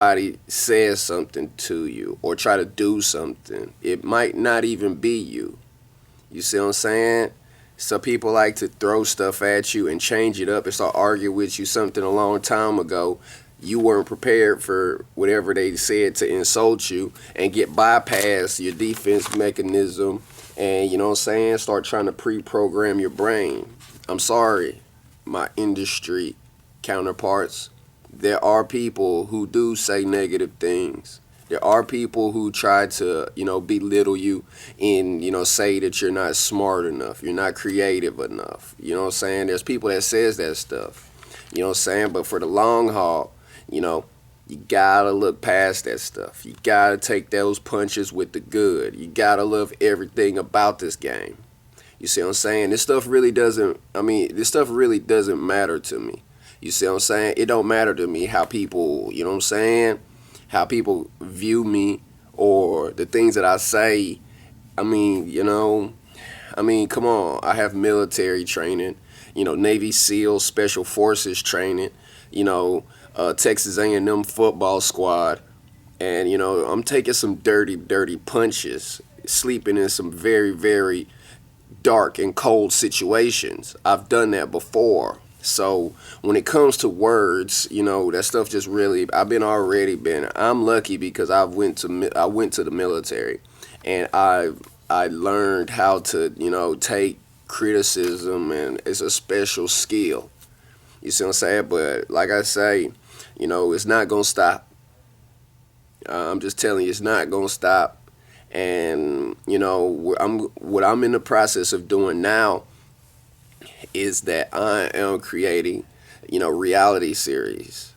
somebody says something to you or try to do something, it might not even be you. You see what I'm saying? So people like to throw stuff at you and change it up and start arguing with you something a long time ago. You weren't prepared for whatever they said to insult you and get bypassed your defense mechanism and you know what I'm saying? Start trying to pre-program your brain. I'm sorry, my industry counterparts. There are people who do say negative things. There are people who try to, belittle you and, say that you're not smart enough, you're not creative enough. You know what I'm saying? There's people that says that stuff. You know what I'm saying? But for the long haul, you know, you gotta look past that stuff. You gotta take those punches with the good. You gotta love everything about this game. You see what I'm saying? This stuff really doesn't matter to me. You see what I'm saying? It don't matter to me how people, you know what I'm saying? How people view me or the things that I say. I mean, you know, come on. I have military training, Navy SEAL, Special Forces training, Texas A&M football squad. And, I'm taking some dirty, dirty punches, sleeping in some very, very dark and cold situations. I've done that before. So when it comes to words, that stuff just really I'm lucky because I went to the military and I learned how to, take criticism and it's a special skill. You see what I'm saying? But like I say, it's not going to stop. I'm just telling you, it's not going to stop. And, what I'm in the process of doing now is that I am creating, reality series.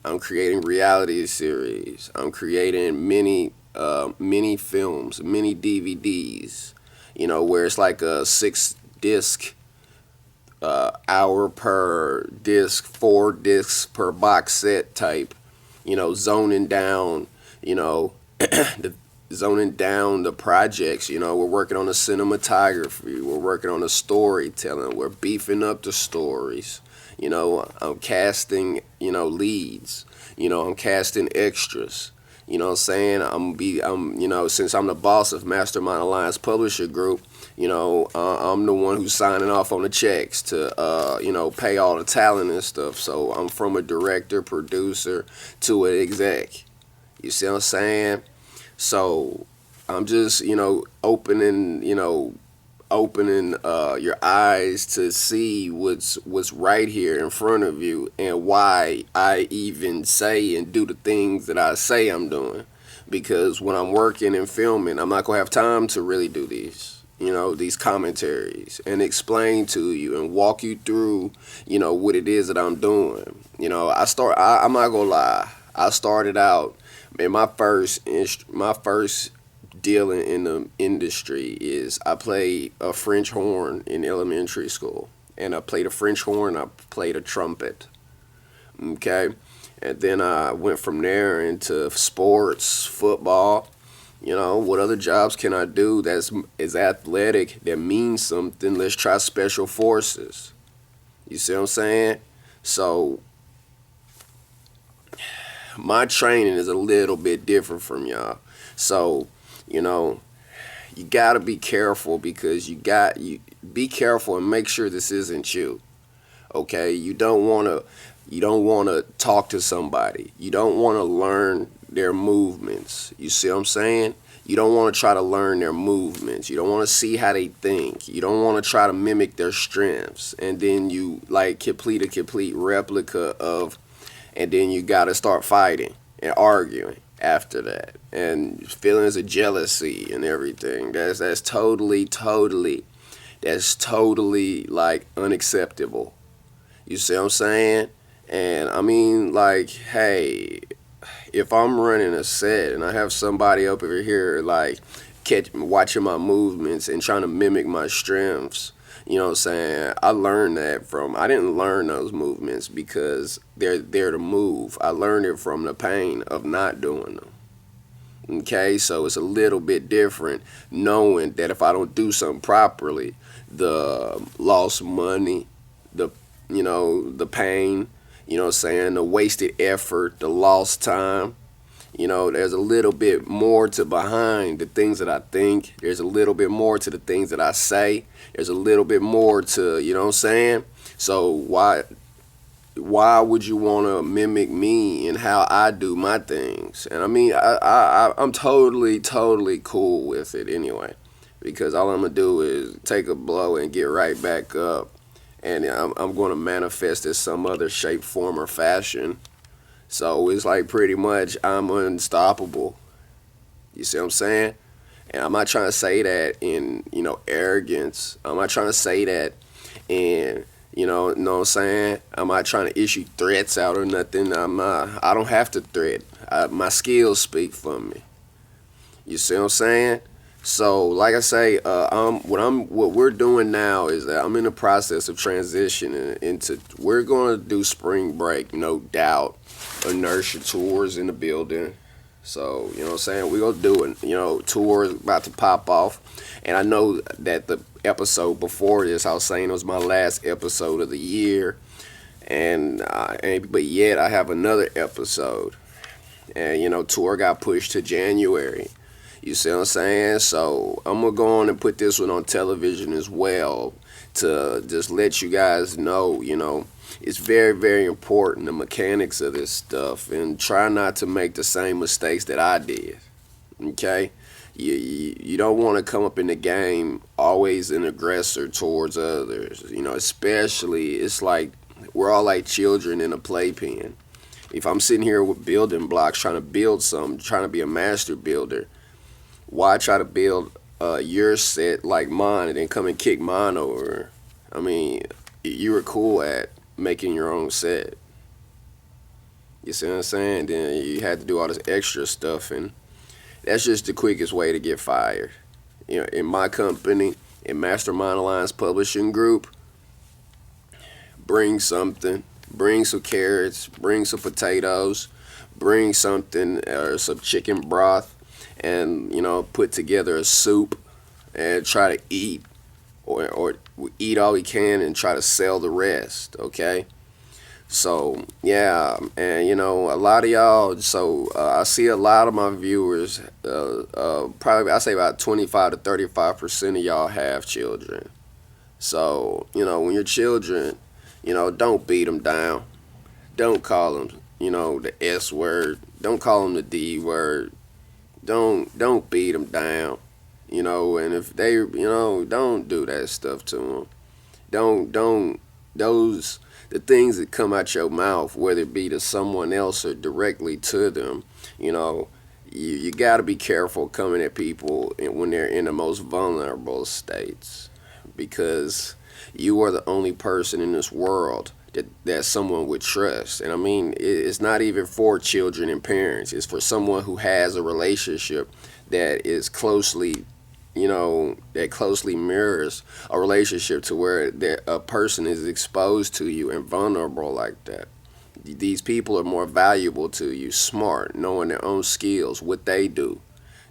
I'm creating reality series. I'm creating mini films, mini DVDs, where it's like a 6 disc hour per disc, 4 discs per box set type, zoning down, the zoning down the projects. We're working on the cinematography, we're working on the storytelling, we're beefing up the stories. I'm casting, leads. I'm casting extras. You know what I'm saying? Since I'm the boss of Mastermind Alliance Publisher Group, I'm the one who's signing off on the checks to, pay all the talent and stuff. So I'm from a director, producer to an exec. You see what I'm saying? So I'm just, opening your eyes to see what's right here in front of you and why I even say and do the things that I say I'm doing. Because when I'm working and filming, I'm not gonna have time to really do these commentaries and explain to you and walk you through, what it is that I'm doing. I'm not gonna lie. I started out, man, my first dealing in the industry is I played a French horn in elementary school. And I played a French horn, I played a trumpet. Okay? And then I went from there into sports, football. What other jobs can I do that's is athletic, that means something? Let's try special forces. You see what I'm saying? So my training is a little bit different from y'all. So, you know, you gotta be careful because you be careful and make sure this isn't you. Okay? You don't wanna talk to somebody. You don't wanna learn their movements. You see what I'm saying? You don't want to try to learn their movements. You don't want to see how they think. You don't want to try to mimic their strengths. And then you like complete a complete replica of, and then you got to start fighting and arguing after that. And feelings of jealousy and everything. That's totally like unacceptable. You see what I'm saying? And I mean, like, hey, if I'm running a set and I have somebody up over here like watching my movements and trying to mimic my strengths, you know what I'm saying? I didn't learn those movements because they're there to move. I learned it from the pain of not doing them. Okay, so it's a little bit different knowing that if I don't do something properly, the lost money, the the pain, the wasted effort, the lost time. There's a little bit more to behind the things that I think. There's a little bit more to the things that I say. There's a little bit more to, you know what I'm saying? So why would you want to mimic me and how I do my things? And I mean, I'm totally cool with it anyway, because all I'm gonna do is take a blow and get right back up, and I'm gonna manifest in some other shape, form, or fashion. So it's like pretty much I'm unstoppable. You see what I'm saying? And I'm not trying to say that in, arrogance. I'm not trying to say that in, know what I'm saying? I'm not trying to issue threats out or nothing. I don't have to threat. My skills speak for me. You see what I'm saying? So, like I say, what we're doing now is that I'm in the process of transitioning into. We're going to do spring break, no doubt. Inertia tours in the building. So, you know what I'm saying? We're going to do it. Tours about to pop off. And I know that the episode before this, I was saying it was my last episode of the year. But yet I have another episode. And, tour got pushed to January. You see what I'm saying? So I'm going to go on and put this one on television as well to just let you guys know, it's very, very important, the mechanics of this stuff, and try not to make the same mistakes that I did. Okay? You don't want to come up in the game always an aggressor towards others. Especially, it's like we're all like children in a playpen. If I'm sitting here with building blocks trying to build something, trying to be a master builder, why try to build your set like mine and then come and kick mine over? I mean, you were cool at making your own set. You see what I'm saying? Then you had to do all this extra stuff, and that's just the quickest way to get fired. In my company, in Mastermind Alliance Publishing Group, bring something. Bring some carrots, bring some potatoes, bring something, some chicken broth, and put together a soup and try to eat, or eat all we can and try to sell the rest. Okay. So yeah, and a lot of y'all. So I see a lot of my viewers. Probably I say about 25 to 35% of y'all have children. So when your children, don't beat them down. Don't call them, the S word. Don't call them the D word. Don't beat them down. And if they, don't do that stuff to them. Don't the things that come out your mouth, whether it be to someone else or directly to them, you got to be careful coming at people when they're in the most vulnerable states, because you are the only person in this world that someone would trust. And I mean, it's not even for children and parents. It's for someone who has a relationship that is closely, that closely mirrors a relationship to where a person is exposed to you and vulnerable like that. These people are more valuable to you, smart, knowing their own skills, what they do.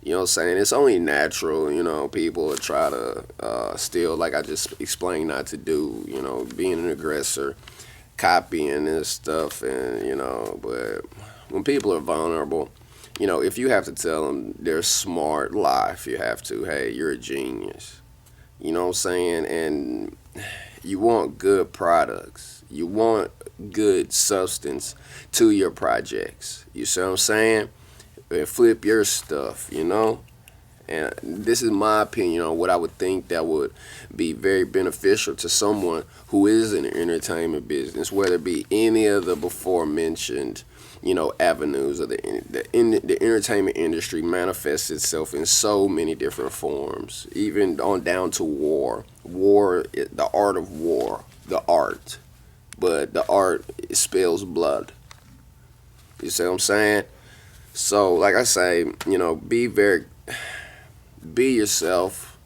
You know what I'm saying? It's only natural, people try to steal, like I just explained not to do, being an aggressor, copying this stuff, and, but when people are vulnerable, if you have to tell them they're smart, lie if you have to. Hey, you're a genius. You know what I'm saying? And you want good products. You want good substance to your projects. You see what I'm saying? And flip your stuff, And this is my opinion on what I would think that would be very beneficial to someone who is in the entertainment business, whether it be any of the before mentioned, avenues of the entertainment industry manifests itself in so many different forms, even on down to war. The art of war, the art, but the art spills blood. You see what I'm saying? So, like I say, be yourself,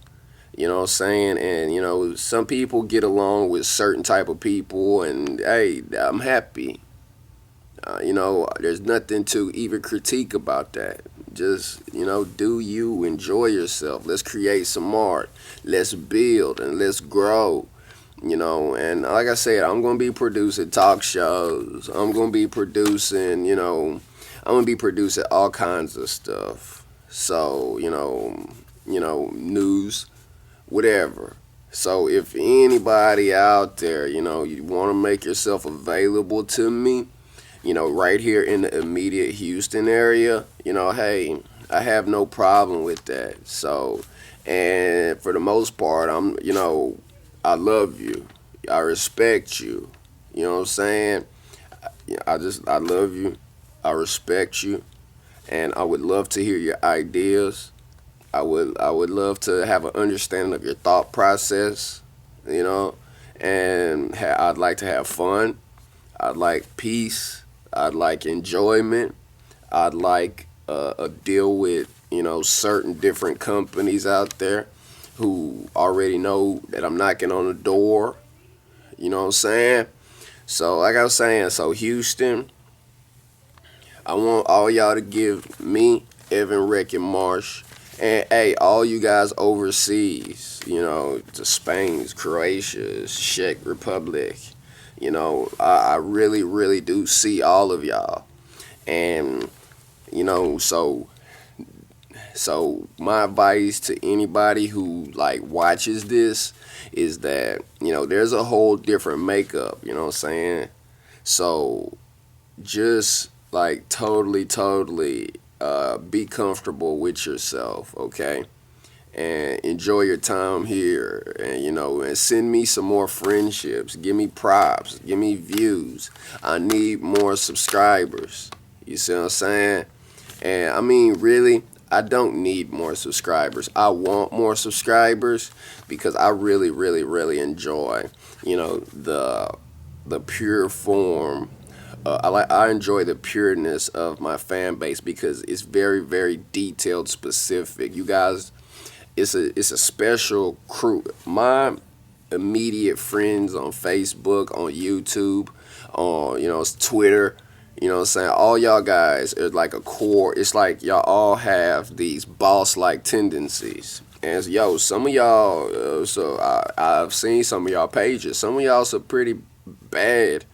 you know what I'm saying? And, some people get along with certain type of people, and, hey, I'm happy. There's nothing to even critique about that. Just, do you, enjoy yourself. Let's create some art. Let's build and let's grow. And like I said, I'm going to be producing talk shows. I'm going to be producing, I'm gonna be producing all kinds of stuff. So, news, whatever. So if anybody out there, you want to make yourself available to me, right here in the immediate Houston area, hey, I have no problem with that. So, and for the most part, I love you. I respect you. You know what I'm saying? I love you. I respect you. And I would love to hear your ideas. I would love to have an understanding of your thought process, you know, and I'd like to have fun. I'd like peace. I'd like enjoyment. I'd like a deal with certain different companies out there who already know that I'm knocking on the door. You know what I'm saying? So like I was saying, so Houston, I want all y'all to give me Evan, Rick, and Marsh. And hey, all you guys overseas, to Spain, Croatia, Czech Republic, I really, really do see all of y'all. And, so my advice to anybody who like watches this is that, there's a whole different makeup, you know what I'm saying? So just like totally be comfortable with yourself, okay? And enjoy your time here, and and send me some more friendships. Give me props, give me views. I need more subscribers. You see what I'm saying? And I mean, really, I don't need more subscribers. I want more subscribers because I really, really, really enjoy, the pure form. I enjoy the pureness of my fan base because it's very, very detailed, specific. You guys, it's a special crew. My immediate friends on Facebook, on YouTube, on Twitter. You know what I'm saying? All y'all guys are like a core. It's like y'all all have these boss-like tendencies. And yo, some of y'all, I've seen some of y'all pages. Some of y'all are pretty bad.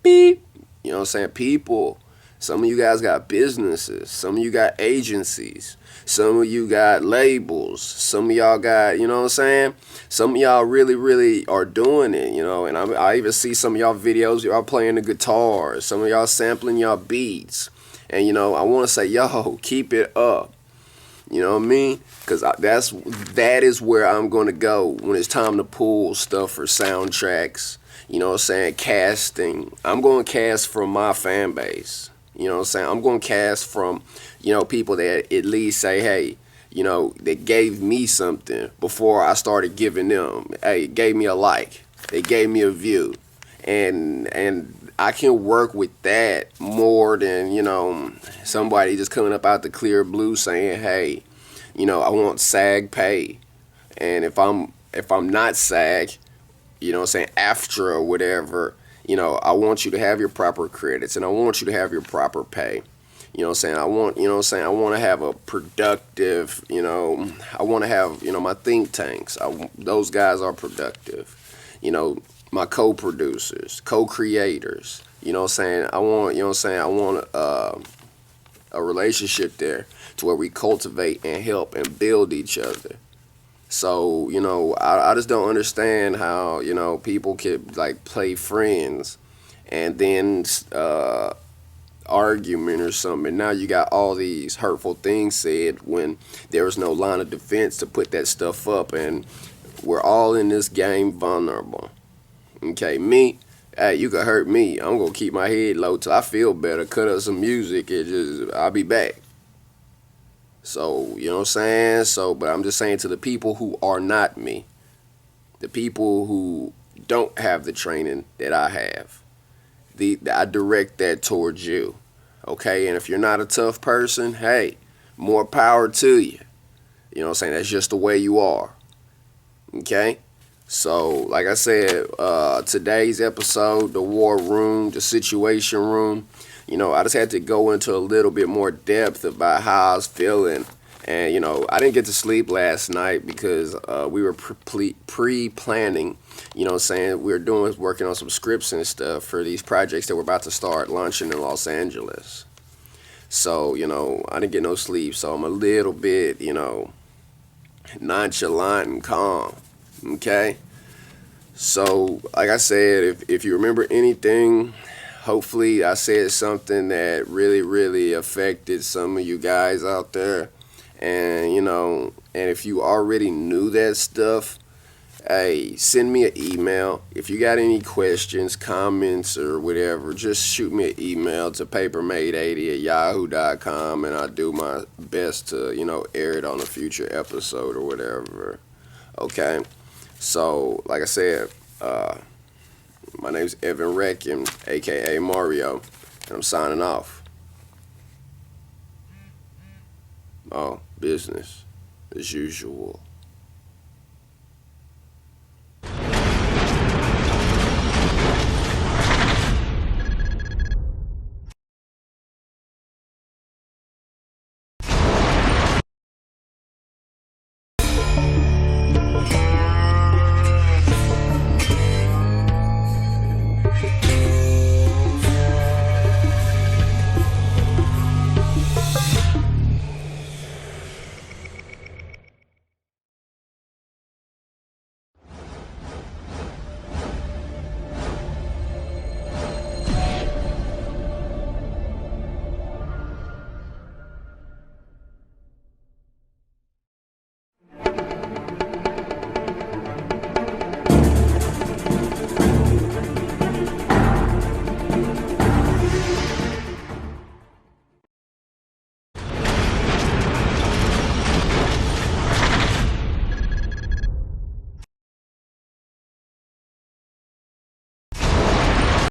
Beep. You know what I'm saying? People. Some of you guys got businesses. Some of you got agencies. Some of you got labels. Some of y'all got, you know what I'm saying? Some of y'all really, really are doing it, and I even see some of y'all videos, y'all playing the guitar. Some of y'all sampling y'all beats. And, I want to say, yo, keep it up. You know what I mean? Because that is where I'm going to go when it's time to pull stuff for soundtracks. You know what I'm saying? Casting. I'm going to cast from my fan base. You know what I'm saying? I'm going to cast from, people that at least say, hey, they gave me something before I started giving them. Hey, gave me a like. They gave me a view. And I can work with that more than, somebody just coming up out the clear blue saying, hey, I want SAG pay. And if I'm not SAG, you know what I'm saying, AFTRA or whatever, I want you to have your proper credits and I want you to have your proper pay. You know what I'm saying? I want to have a productive, I want to have, my think tanks. Those guys are productive. My co-producers, co-creators. You know what I'm saying? I want a relationship there to where we cultivate and help and build each other. So, I just don't understand how, people could like play friends and then argument or something. And now you got all these hurtful things said when there was no line of defense to put that stuff up. And we're all in this game vulnerable. Okay, me, hey, you can hurt me. I'm going to keep my head low till I feel better, cut up some music, and I'll be back. So, you know what I'm saying? So, but I'm just saying to the people who are not me, the people who don't have the training that I have, I direct that towards you. Okay? And if you're not a tough person, hey, more power to you. You know what I'm saying? That's just the way you are. Okay? So, like I said, today's episode, the war room, the situation room, I just had to go into a little bit more depth about how I was feeling. And, I didn't get to sleep last night because we were pre-planning, you know what I'm saying? We were working on some scripts and stuff for these projects that we're about to start launching in Los Angeles. So, I didn't get no sleep. So I'm a little bit, nonchalant and calm. Okay? So, like I said, if you remember anything, hopefully I said something that really, really affected some of you guys out there. And, and if you already knew that stuff, hey, send me an email. If you got any questions, comments, or whatever, just shoot me an email to papermate80@yahoo.com, and I'll do my best to, air it on a future episode or whatever. Okay? So, like I said, my name's Evan Reckin, aka Mario, and I'm signing off. Oh, business as usual.